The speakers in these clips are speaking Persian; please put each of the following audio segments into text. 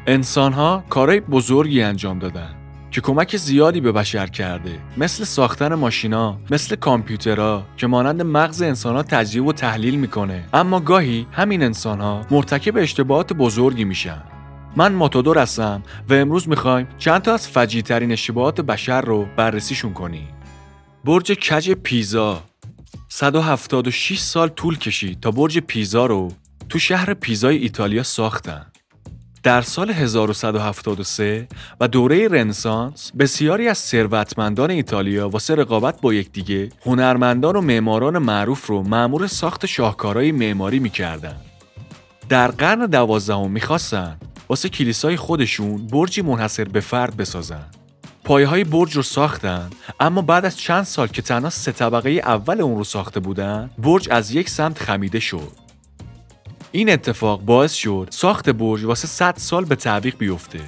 انسان‌ها کارهای بزرگی انجام دادن که کمک زیادی به بشر کرده، مثل ساختن ماشینا، مثل کامپیوترها که مانند مغز انسان‌ها تجزیه و تحلیل میکنه. اما گاهی همین انسان‌ها مرتکب اشتباهات بزرگی میشن. من ماتادور هستم و امروز میخوایم چند تا از فجیع‌ترین اشتباهات بشر رو بررسیشون کنیم. برج کج پیزا 176 سال طول کشید تا برج پیزا رو تو شهر پیزای ایتالیا ساختن. در سال 1173 و دوره رنسانس بسیاری از ثروتمندان ایتالیا واسه رقابت با یکدیگه هنرمندان و معماران معروف رو مأمور ساخت شاهکارهای معماری می‌کردن. در قرن 12 می‌خواستن واسه کلیسای خودشون برجی منحصر به فرد بسازن. پایه‌های برج رو ساختن، اما بعد از چند سال که تنها 3 طبقه اول اون رو ساخته بودن، برج از یک سمت خمیده شد. این اتفاق باعث شد ساخت برج واسه 100 سال به تعویق بیفته.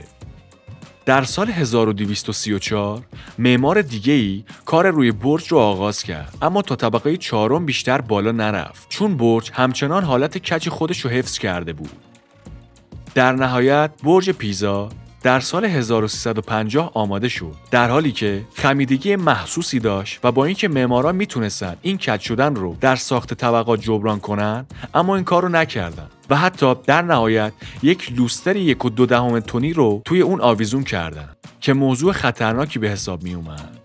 در سال 1234 معمار دیگه‌ای کار روی برج رو آغاز کرد، اما تا طبقه 4 بیشتر بالا نرفت، چون برج همچنان حالت کج خودش رو حفظ کرده بود. در نهایت برج پیزا در سال 1350 آماده شد، در حالی که خمیدگی محسوسی داشت و با اینکه معماران میتونستن این کج شدن رو در ساخت طبقات جبران کنن، اما این کار رو نکردن و حتی در نهایت یک لوستر 1.2 تنی رو توی اون آویزون کردن که موضوع خطرناکی به حساب می اومد.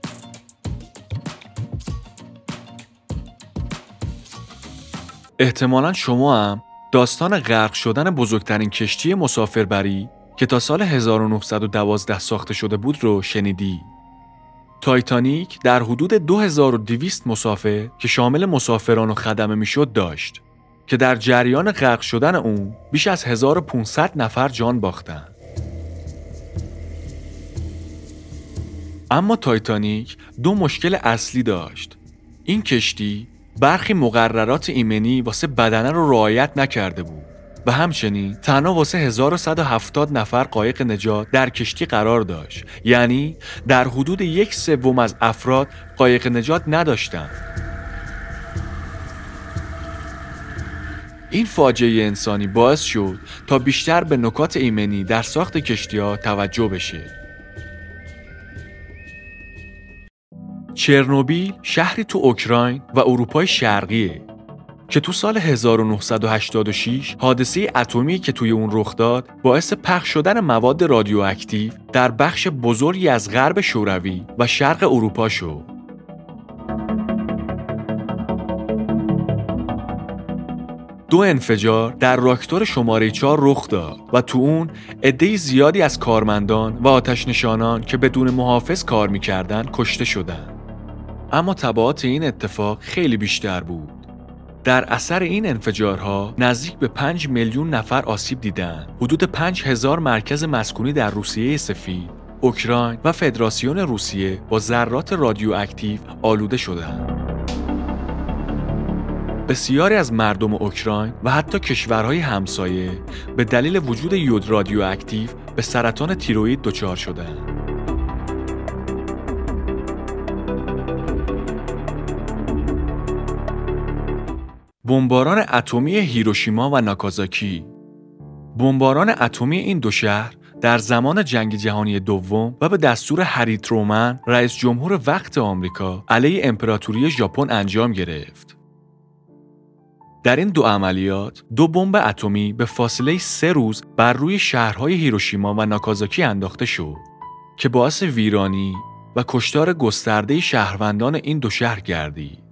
احتمالاً شما هم داستان غرق شدن بزرگترین کشتی مسافربری که تا سال 1912 ساخته شده بود رو شنیدی. تایتانیک در حدود 2200 مسافر که شامل مسافران و خدمه میشد داشت که در جریان غرق شدن اون بیش از 1500 نفر جان باختن. اما تایتانیک 2 مشکل اصلی داشت. این کشتی برخی مقررات ایمنی واسه بدنه رو رعایت نکرده بود و همچنین تنها واسه 1170 نفر قایق نجات در کشتی قرار داشت، یعنی در حدود 1/3 از افراد قایق نجات نداشتند. این فاجعه انسانی باعث شد تا بیشتر به نکات ایمنی در ساخت کشتی‌ها توجه بشه. چرنوبیل شهری تو اوکراین و اروپای شرقیه که تو سال 1986 حادثه اتمی که توی اون رخ داد باعث پخش شدن مواد رادیواکتیو در بخش بزرگی از غرب شوروی و شرق اروپا شد. دو انفجار در راکتور شماره 4 رخ داد و تو اون عده زیادی از کارمندان و آتش‌نشانان که بدون محافظ کار می‌کردن کشته شدند. اما تبعات این اتفاق خیلی بیشتر بود. در اثر این انفجارها نزدیک به 5 میلیون نفر آسیب دیدند. حدود 5000 مرکز مسکونی در روسیه سفید، اوکراین و فدراسیون روسیه با ذرات رادیواکتیو آلوده شدند. بسیاری از مردم اوکراین و حتی کشورهای همسایه به دلیل وجود یود رادیواکتیو به سرطان تیروئید دچار شدند. بمباران اتمی هیروشیما و ناکازاکی. بمباران اتمی این دو شهر در زمان جنگ جهانی دوم و به دستور هری ترومن رئیس جمهور وقت آمریکا علیه امپراتوری ژاپن انجام گرفت. در این دو عملیات 2 بمب اتمی به فاصله 3 روز بر روی شهرهای هیروشیما و ناکازاکی انداخته شد که باعث ویرانی و کشتار گسترده شهروندان این دو شهر گردید.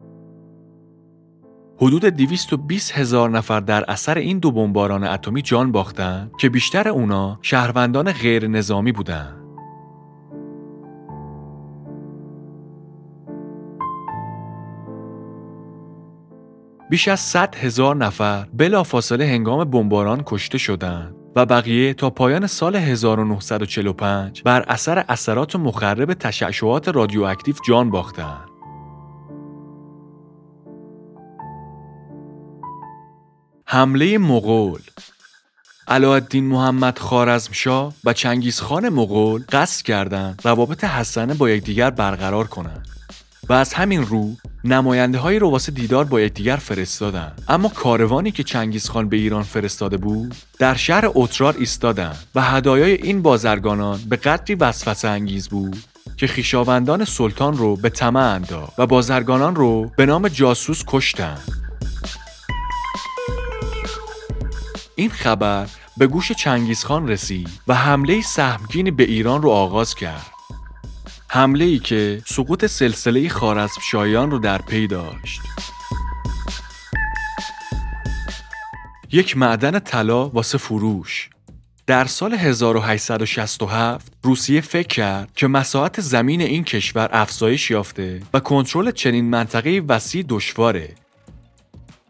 حدود 220,000 نفر در اثر این 2 بمباران اتمی جان باختند که بیشتر اونا شهروندان غیر نظامی بودند. بیش از 100,000 نفر بلافاصله هنگام بمباران کشته شدند و بقیه تا پایان سال 1945 بر اثر اثرات مخرب تشعشعات رادیواکتیو جان باختند. حمله مغول. علاءالدین محمد خوارزمشاه و چنگیزخان مغول قصد کردند روابط حسنه با یکدیگر برقرار کنند. و از همین رو نماینده هایی رو واسه دیدار با یکدیگر فرستادن. اما کاروانی که چنگیزخان به ایران فرستاده بود در شهر اترار ایستادن و هدایای این بازرگانان به قدری وسوسه انگیز بود که خویشاوندان سلطان رو به طمع انداخت و بازرگانان رو به نام جاسوس کشتن. این خبر به گوش چنگیزخان رسید و حمله سهمگینی به ایران رو آغاز کرد. حمله‌ای که سقوط سلسله خوارزمشاهیان رو در پی داشت. یک معدن طلا واسه فروش. در سال 1867 روسیه فکر کرد که مساحت زمین این کشور افزایش یافته و کنترل چنین منطقه وسیع دشواره.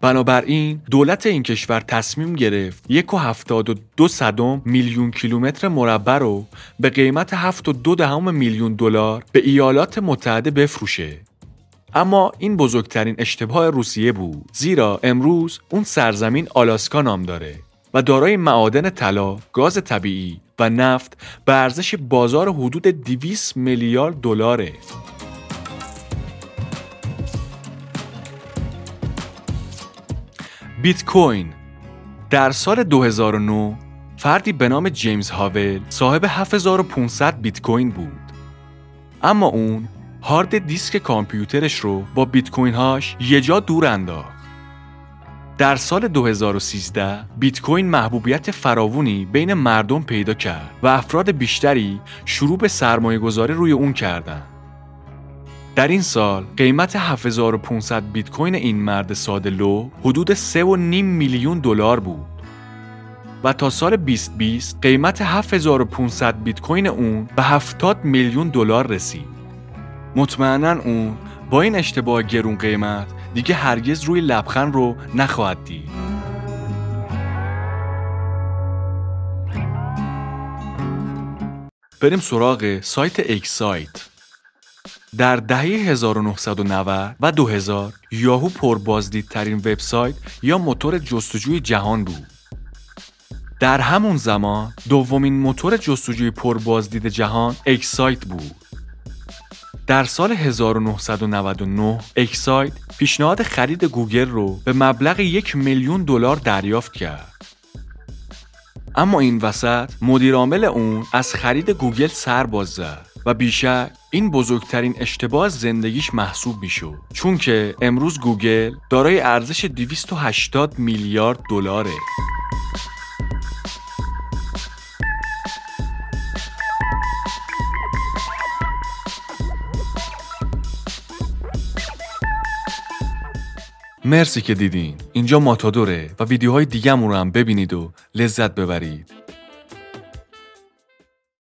بنابراین دولت این کشور تصمیم گرفت 1.72 میلیون کیلومتر مربع رو به قیمت 7.2 میلیون دلار به ایالات متحده بفروشه. اما این بزرگترین اشتباه روسیه بود، زیرا امروز اون سرزمین آلاسکا نام داره و دارای معادن طلا، گاز طبیعی و نفت به ارزش بازار حدود 200 میلیارد دلاره. بیت کوین. در سال 2009 فردی به نام جیمز هاول صاحب 7500 بیت کوین بود. اما اون هارد دیسک کامپیوترش رو با بیت کوین هاش یه جا دور انداخت. در سال 2013 بیت کوین محبوبیت فراوانی بین مردم پیدا کرد و افراد بیشتری شروع به سرمایه گذاری روی اون کردن. در این سال قیمت 7500 بیت کوین این مرد ساده لوح حدود 3.5 میلیون دلار بود و تا سال 2020 قیمت 7500 بیت کوین اون به 70 میلیون دلار رسید. مطمئناً اون با این اشتباه گرون قیمت دیگه هرگز روی لبخند رو نخواهد دید. بریم سراغ سایت اکسایت. در دهه 1990 و 2000 یاهو پربازدیدترین وبسایت یا موتور جستجوی جهان بود. در همون زمان دومین موتور جستجوی پربازدید جهان اکسایت بود. در سال 1999 اکسایت پیشنهاد خرید گوگل رو به مبلغ 1 میلیون دلار دریافت کرد. اما این وسط مدیر عامل اون از خرید گوگل سر باز زد و بیشک این بزرگترین اشتباه زندگیش محسوب میشد، چون که امروز گوگل دارای ارزش 280 میلیارد دلاره. مرسی که دیدین. اینجا ماتادوره و ویدیوهای دیگه‌مون رو هم ببینید و لذت ببرید.